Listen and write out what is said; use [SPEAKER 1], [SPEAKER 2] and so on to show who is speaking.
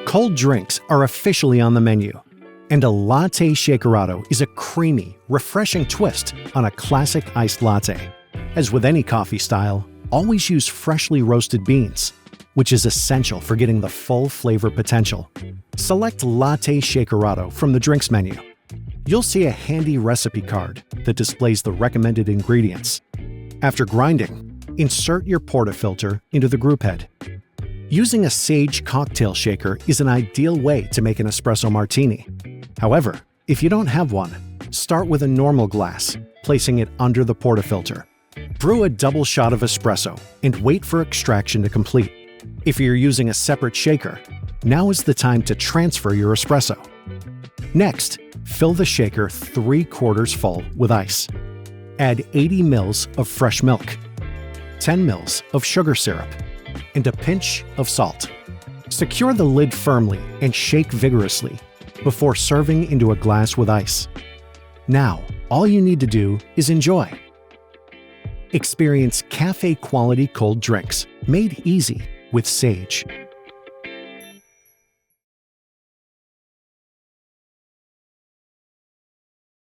[SPEAKER 1] Cold drinks are officially on the menu, and a Latte Shakerato is a creamy, refreshing twist on a classic iced latte. As with any coffee style, always use freshly roasted beans, which is essential for getting the full flavor potential. Select Latte Shakerato from the drinks menu. You'll see a handy recipe card that displays the recommended ingredients. After grinding, insert your portafilter into the group head. Using a Sage cocktail shaker is an ideal way to make an espresso martini. However, if you don't have one, start with a normal glass, placing it under the portafilter. Brew a double shot of espresso and wait for extraction to complete. If you're using a separate shaker, now is the time to transfer your espresso. Next, fill the shaker 3/4 full with ice. Add 80 ml of fresh milk, 10 ml of sugar syrup, and a pinch of salt. Secure the lid firmly and shake vigorously before serving into a glass with ice. Now, all you need to do is enjoy. Experience cafe-quality cold drinks made easy with Sage.